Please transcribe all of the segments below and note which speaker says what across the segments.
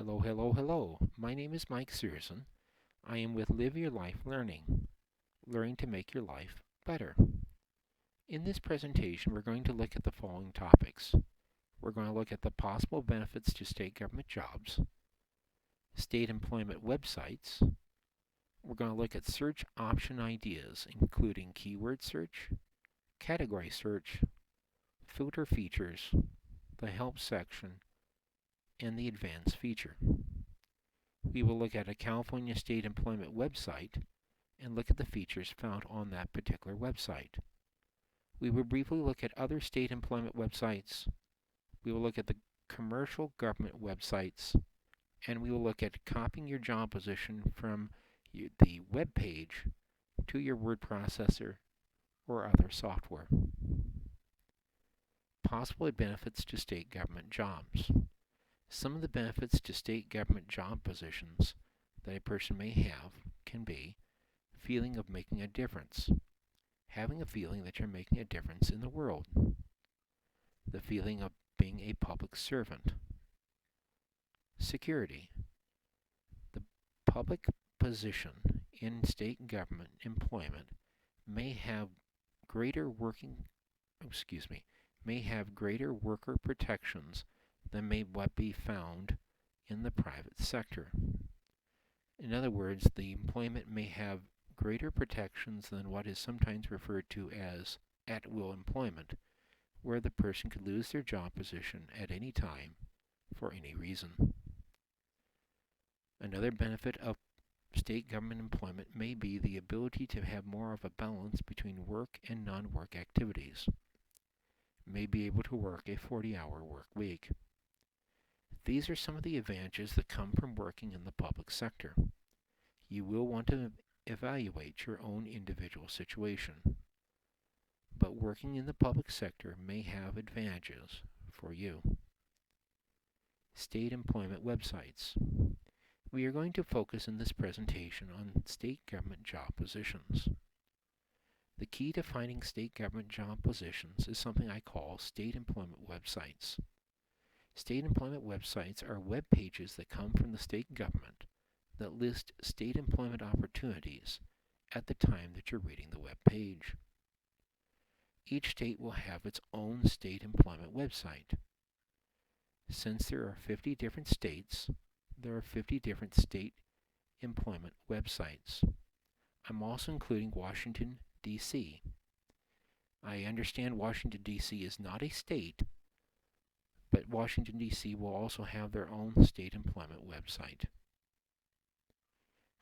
Speaker 1: Hello, hello, hello. My name is Mike Searson. I am with Live Your Life Learning, learning to make your life better. In this presentation, we're going to look at the following topics. We're going to look at the possible benefits to state government jobs, state employment websites. We're going to look at search option ideas, including keyword search, category search, filter features, the help section, and the advanced feature. We will look at a California state employment website and look at the features found on that particular website. We will briefly look at other state employment websites. We will look at the commercial government websites, and we will look at copying your job position from the web page to your word processor or other software. Possible benefits to state government jobs. Some of the benefits to state government job positions that a person may have can be feeling of making a difference, having a feeling that you're making a difference in the world, the feeling of being a public servant, security. The public position in state government employment may have greater worker protections than may be found in the private sector. In other words, the employment may have greater protections than what is sometimes referred to as at-will employment, where the person could lose their job position at any time for any reason. Another benefit of state government employment may be the ability to have more of a balance between work and non-work activities. May be able to work a 40-hour work week. These are some of the advantages that come from working in the public sector. You will want to evaluate your own individual situation, but working in the public sector may have advantages for you. State employment websites. We are going to focus in this presentation on state government job positions. The key to finding state government job positions is something I call state employment websites. State employment websites are web pages that come from the state government that list state employment opportunities at the time that you're reading the web page. Each state will have its own state employment website. Since there are 50 different states, there are 50 different state employment websites. I'm also including Washington, D.C. I understand Washington, D.C. is not a state, but Washington, D.C. will also have their own state employment website.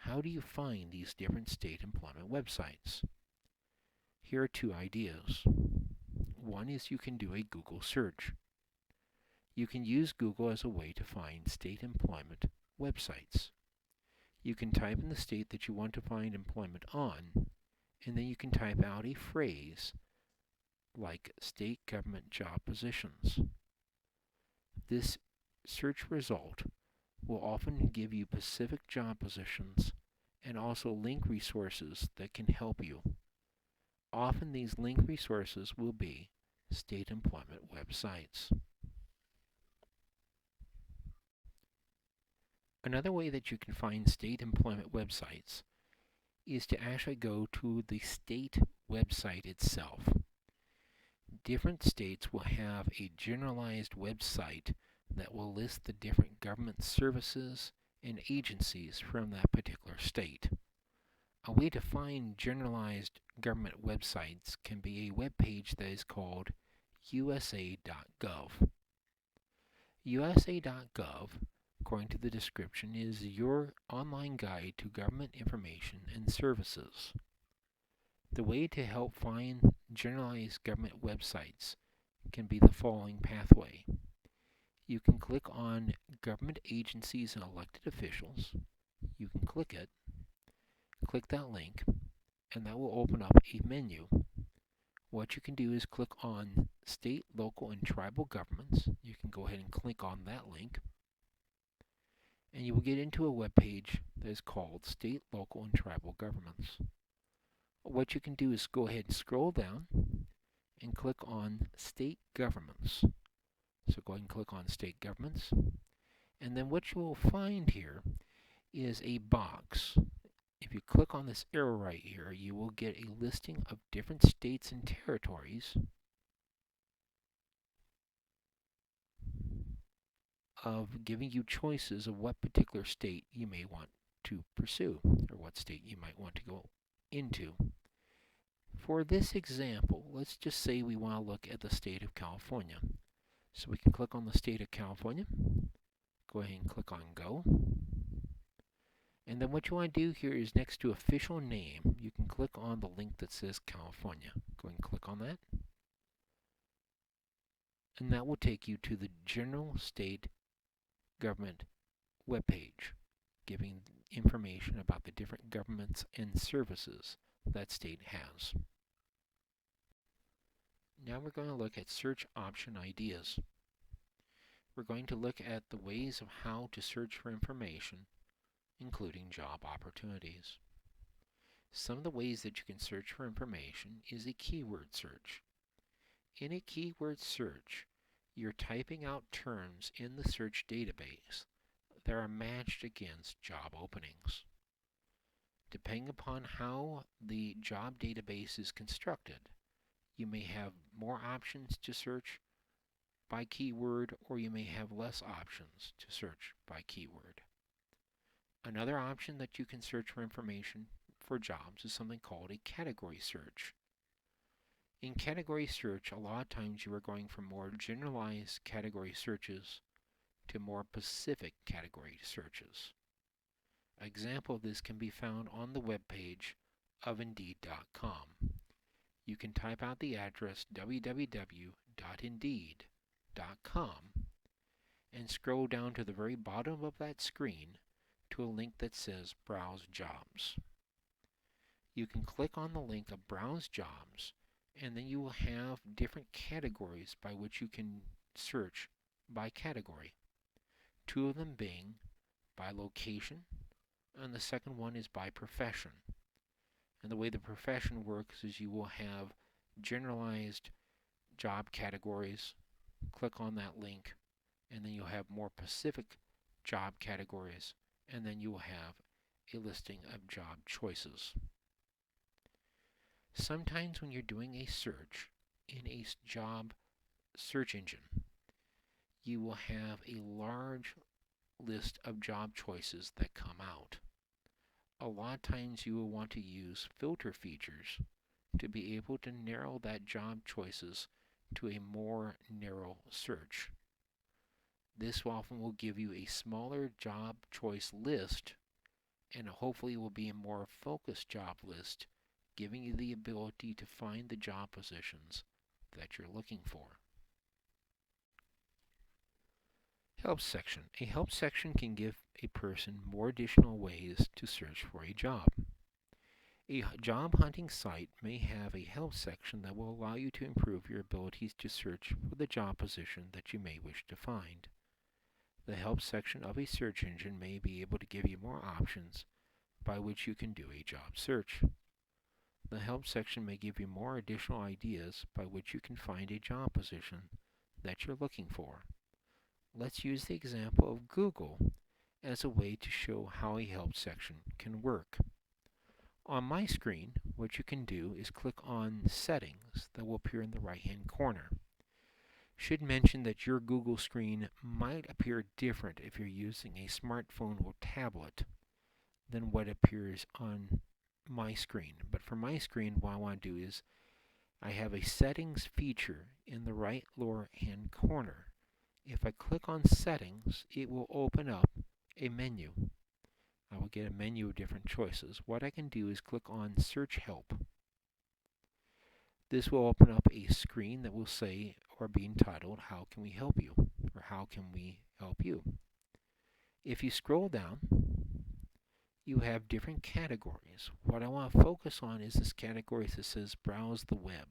Speaker 1: How do you find these different state employment websites? Here are two ideas. One is you can do a Google search. You can use Google as a way to find state employment websites. You can type in the state that you want to find employment on, and then you can type out a phrase like state government job positions. This search result will often give you specific job positions and also link resources that can help you. Often these link resources will be state employment websites. Another way that you can find state employment websites is to actually go to the state website itself. Different states will have a generalized website that will list the different government services and agencies from that particular state. A way to find generalized government websites can be a web page that is called USA.gov. USA.gov, according to the description, is your online guide to government information and services. The way to help find generalized government websites can be the following pathway. You can click on government agencies and elected officials. You can click it, click that link, and that will open up a menu. What you can do is click on state, local, and tribal governments. You can go ahead and click on that link, and you will get into a web page that is called State, Local, and Tribal Governments. What you can do is go ahead and scroll down and click on State Governments. So go ahead and click on State Governments, And then what you will find here is a box. If you click on this arrow right here, you will get a listing of different states and territories of giving you choices of what particular state you may want to pursue or what state you might want to go into. For this example, let's just say we want to look at the state of California. So we can click on the state of California, go ahead and click on Go. And then what you want to do here is next to official name, you can click on the link that says California. Go ahead and click on that. And that will take you to the general state government webpage, giving information about the different governments and services that state has. Now we're going to look at search option ideas. We're going to look at the ways of how to search for information, including job opportunities. Some of the ways that you can search for information is a keyword search. In a keyword search, you're typing out terms in the search database that are matched against job openings. Depending upon how the job database is constructed, you may have more options to search by keyword, or you may have less options to search by keyword. Another option that you can search for information for jobs is something called a category search. In category search, a lot of times you are going from more generalized category searches to more specific category searches. An example of this can be found on the web page of Indeed.com. You can type out the address www.indeed.com and scroll down to the very bottom of that screen to a link that says Browse Jobs. You can click on the link of Browse Jobs, and then you will have different categories by which you can search by category. Two of them being by location, and the second one is by profession. And the way the profession works is you will have generalized job categories. Click on that link, and then you'll have more specific job categories, and then you will have a listing of job choices. Sometimes when you're doing a search in a job search engine, you will have a large list of job choices that come out. A lot of times you will want to use filter features to be able to narrow that job choices to a more narrow search. This often will give you a smaller job choice list, and hopefully will be a more focused job list, giving you the ability to find the job positions that you're looking for. Help section. A help section can give a person more additional ways to search for a job. A job hunting site may have a help section that will allow you to improve your abilities to search for the job position that you may wish to find. The help section of a search engine may be able to give you more options by which you can do a job search. The help section may give you more additional ideas by which you can find a job position that you're looking for. Let's use the example of Google as a way to show how a help section can work. On my screen, what you can do is click on Settings that will appear in the right-hand corner. Should mention that your Google screen might appear different if you're using a smartphone or tablet than what appears on my screen. But for my screen, what I want to do is I have a settings feature in the right lower hand corner. If I click on settings, it will open up a menu. I will get a menu of different choices. What I can do is click on search help. This will open up a screen that will say or be entitled, how can we help you? Or how can we help you? If you scroll down, you have different categories. What I want to focus on is this category that says browse the web.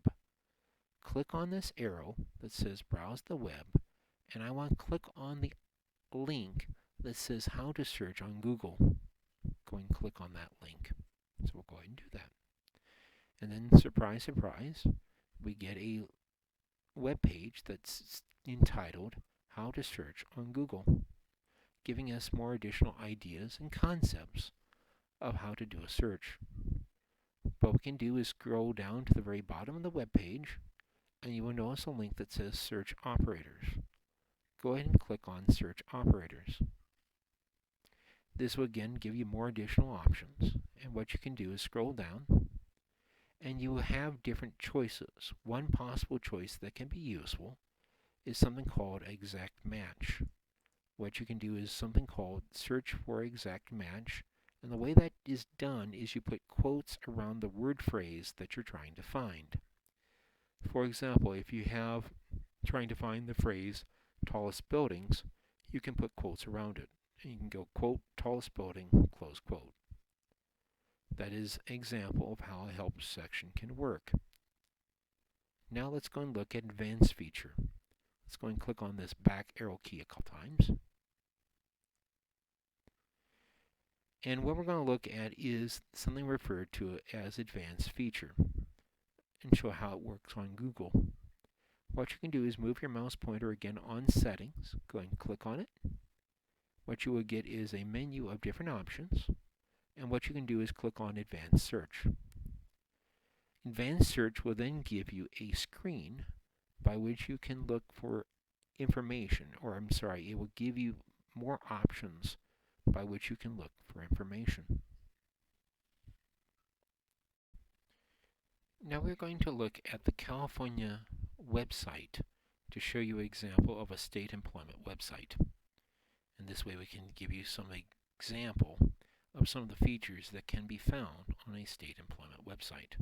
Speaker 1: Click on this arrow that says browse the web, and I want to click on the link that says how to search on Google. Go and click on that link. So we'll go ahead and do that. And then, surprise, surprise, we get a web page that's entitled How to Search on Google. giving us more additional ideas and concepts of how to do a search. What we can do is scroll down to the very bottom of the web page, and you will notice a link that says Search Operators. Go ahead and click on Search Operators. This will again give you more additional options, and what you can do is scroll down, and you will have different choices. One possible choice that can be useful is something called exact match. What you can do is something called search for exact match, and the way that is done is you put quotes around the word phrase that you're trying to find. For example, if you have trying to find the phrase tallest buildings, you can put quotes around it. And you can go quote tallest building, close quote. That is an example of how a help section can work. Now let's go and look at advanced feature. Let's go and click on this back arrow key a couple times. And what we're going to look at is something referred to as advanced feature and show how it works on Google. What you can do is move your mouse pointer again on settings, go and click on it. What you will get is a menu of different options, and what you can do is click on advanced search. Advanced search will then give you a screen by which you can look for information, or it will give you more options by which you can look for information. Now we're going to look at the California website to show you an example of a state employment website. And this way we can give you some example of some of the features that can be found on a state employment website.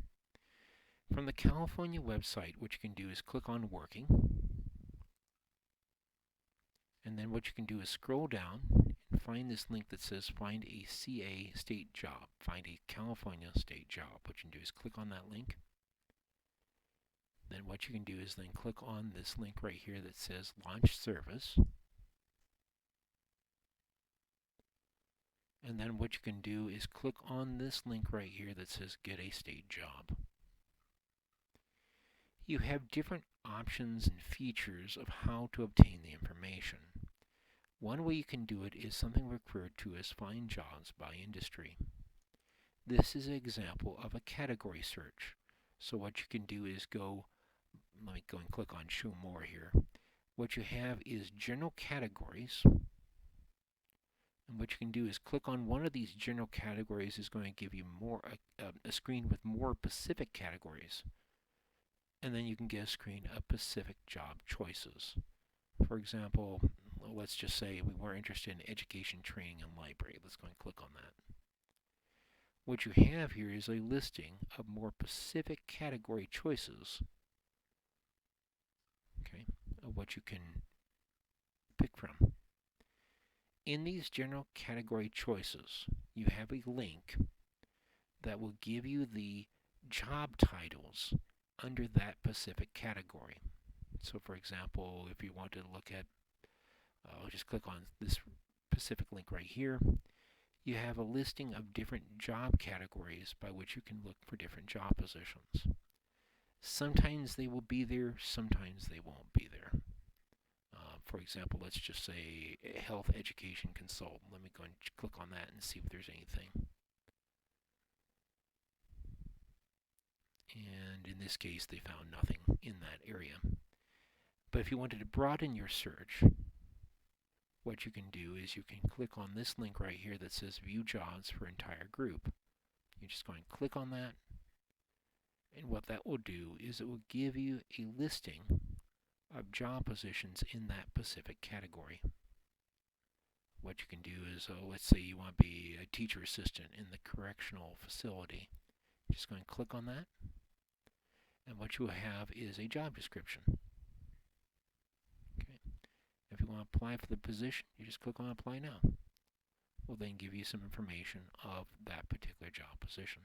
Speaker 1: From the California website, what you can do is click on Working, and then what you can do is scroll down and find this link that says Find a CA State Job, Find a California State Job. What you can do is click on that link. Then what you can do is then click on this link right here that says Launch Service. And then what you can do is click on this link right here that says Get a State Job. You have different options and features of how to obtain the information. One way you can do it is something referred to as Find Jobs by Industry. This is an example of a category search. So what you can do is let me go and click on Show More here. What you have is general categories. And what you can do is click on one of these general categories is going to give you a screen with more specific categories. And then you can get a screen of specific job choices. For example, let's just say we were interested in education, training, and library. Let's go and click on that. What you have here is a listing of more specific category choices, okay, of what you can pick from. In these general category choices, you have a link that will give you the job titles under that specific category. So for example, if you want to look at, I'll just click on this specific link right here. You have a listing of different job categories by which you can look for different job positions. Sometimes they will be there, sometimes they won't be there. For example, let's just say health education consultant. Let me go and click on that and see if there's anything. And in this case, they found nothing in that area. But if you wanted to broaden your search, what you can do is you can click on this link right here that says View Jobs for Entire Group. You just go and click on that, and what that will do is it will give you a listing of job positions in that specific category. What you can do is, let's say you want to be a teacher assistant in the correctional facility. Just go and click on that, and what you will have is a job description. Okay. If you want to apply for the position, you just click on Apply Now. We'll then give you some information of that particular job position.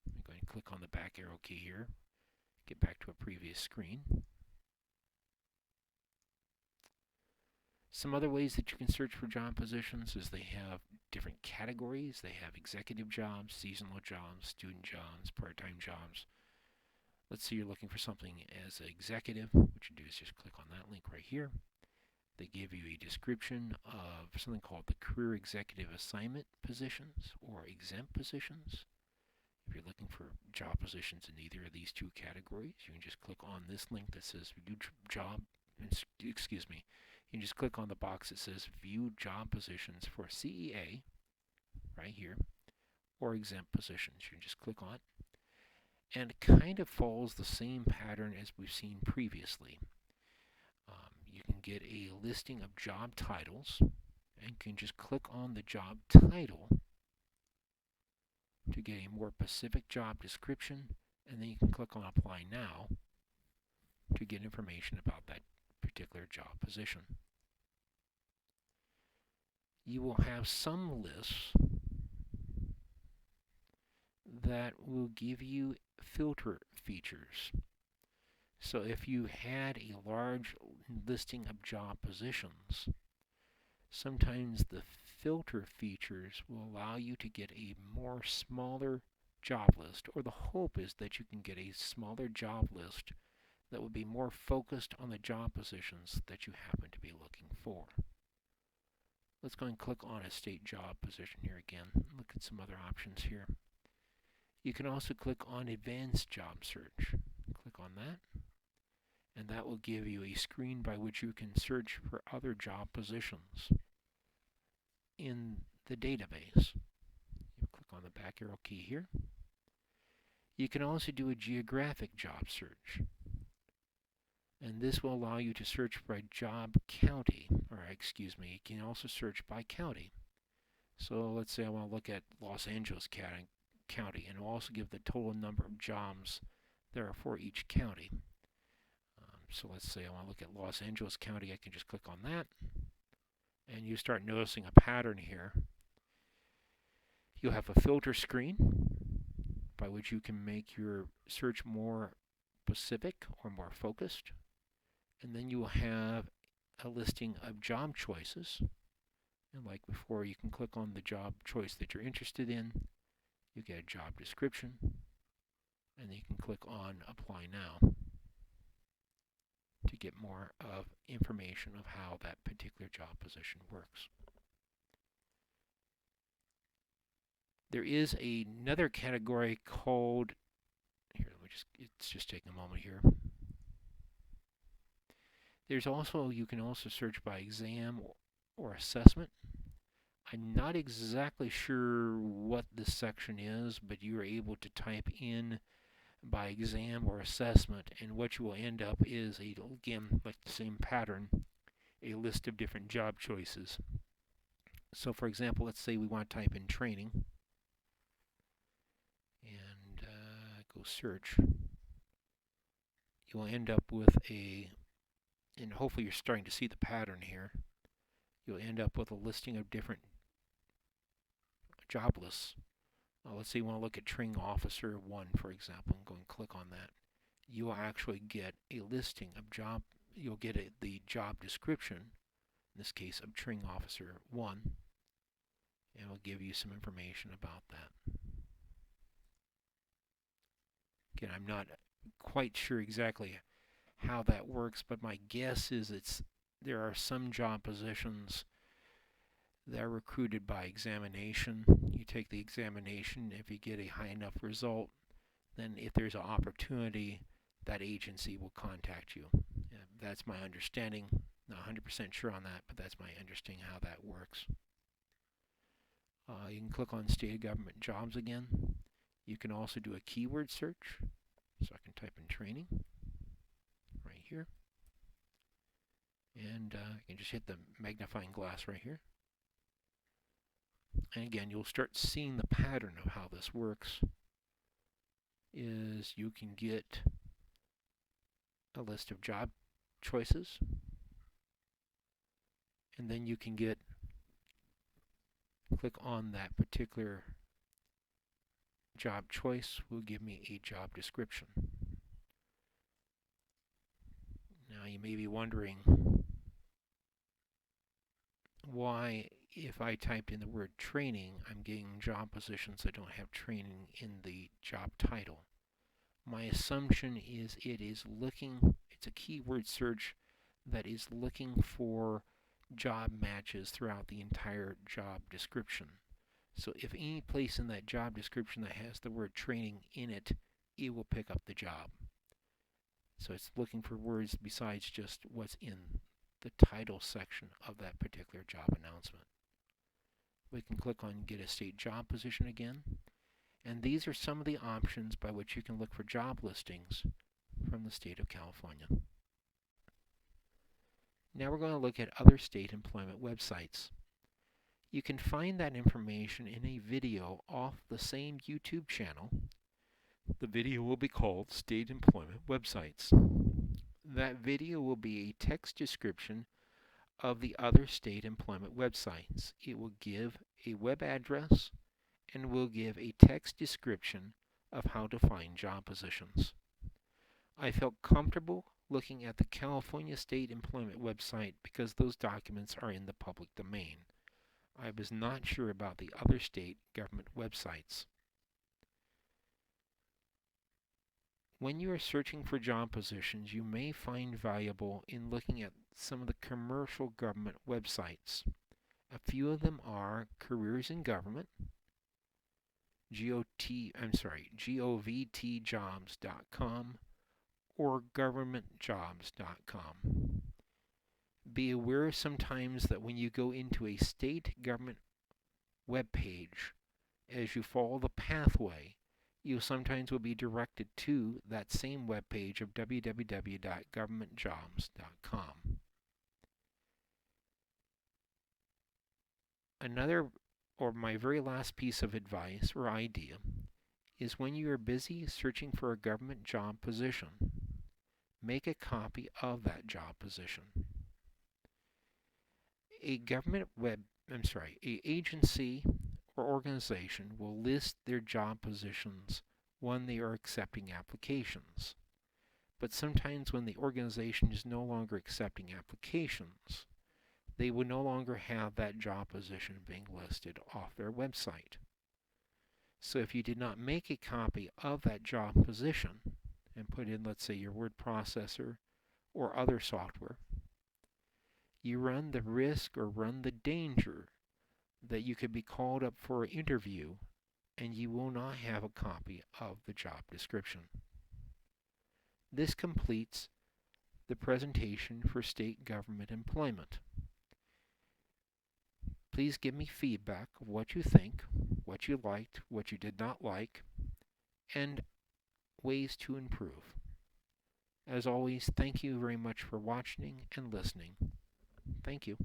Speaker 1: I'm going to click on the back arrow key here, get back to a previous screen. Some other ways that you can search for job positions is they have different categories. They have executive jobs, seasonal jobs, student jobs, part-time jobs. Let's say you're looking for something as an executive. What you do is just click on that link right here. They give you a description of something called the Career Executive Assignment positions or exempt positions. If you're looking for job positions in either of these two categories, you can just click on this link that says View Job. Excuse me. You can just click on the box that says View Job Positions for CEA right here, or exempt positions. You can just click on it. And it kind of follows the same pattern as we've seen previously. You can get a listing of job titles, and you can just click on the job title to get a more specific job description, and then you can click on Apply Now to get information about that particular job position. You will have some lists that will give you filter features. So if you had a large listing of job positions, sometimes the filter features will allow you to get a more smaller job list, or the hope is that you can get a smaller job list that will be more focused on the job positions that you happen to be looking for. Let's go and click on a state job position here again. Look at some other options here. You can also click on Advanced Job Search. Click on that, and that will give you a screen by which you can search for other job positions in the database. You click on the back arrow key here. You can also do a Geographic Job Search, and this will allow you to search by job county, or excuse me, you can also search by county. So let's say I want to look at Los Angeles County, and it will also give the total number of jobs there are for each county. So let's say I want to look at Los Angeles County. I can just click on that, and you start noticing a pattern here. You'll have a filter screen by which you can make your search more specific or more focused, and then you will have a listing of job choices, and like before, you can click on the job choice that you're interested in. You get a job description, and then you can click on Apply Now to get more of information of how that particular job position works. There is another category called, here, it's just taking a moment here. There's also, you can also search by exam or assessment. I'm not exactly sure what this section is, but you're able to type in by exam or assessment, and what you will end up is, again, like the same pattern, a list of different job choices. So for example, let's say we want to type in training, and go search. You will end up with and hopefully you're starting to see the pattern here, you'll end up with a listing of different job lists. Let's say you want to look at Training Officer 1, for example, and go and click on that. You will actually get a listing of you'll get the job description, in this case of Training Officer 1, and it will give you some information about that. Again, I'm not quite sure exactly how that works, but my guess is there are some job positions that are recruited by examination. You take the examination, if you get a high enough result, then if there's an opportunity, that agency will contact you. That's my understanding. Not 100% sure on that, but that's my understanding how that works. You can click on state government jobs again. You can also do a keyword search. So I can type in training right here. And I can just hit the magnifying glass right here. And again, you'll start seeing the pattern of how this works. Is you can get a list of job choices, and then you can click on that particular job choice will give me a job description. Now you may be wondering why, if I typed in the word training, I'm getting job positions that don't have training in the job title. My assumption is it's a keyword search that is looking for job matches throughout the entire job description. So if any place in that job description that has the word training in it, it will pick up the job. So it's looking for words besides just what's in the title section of that particular job announcement. We can click on Get a State Job Position again, and these are some of the options by which you can look for job listings from the state of California. Now we're going to look at other state employment websites. You can find that information in a video off the same YouTube channel. The video will be called State Employment Websites. That video will be a text description of the other state employment websites. It will give a web address and will give a text description of how to find job positions. I felt comfortable looking at the California State Employment website because those documents are in the public domain. I was not sure about the other state government websites. When you are searching for job positions, you may find valuable in looking at some of the commercial government websites. A few of them are Careers in Government, govtjobs.com, or governmentjobs.com. Be aware sometimes that when you go into a state government web page, as you follow the pathway, you sometimes will be directed to that same web page of www.governmentjobs.com. My very last piece of advice or idea is when you are busy searching for a government job position, make a copy of that job position. A agency or organization will list their job positions when they are accepting applications. But sometimes when the organization is no longer accepting applications, they will no longer have that job position being listed off their website. So if you did not make a copy of that job position and put in, let's say, your word processor or other software, you run the risk or run the danger that you could be called up for an interview and you will not have a copy of the job description. This completes the presentation for state government employment. Please give me feedback of what you think, what you liked, what you did not like, and ways to improve. As always, thank you very much for watching and listening. Thank you.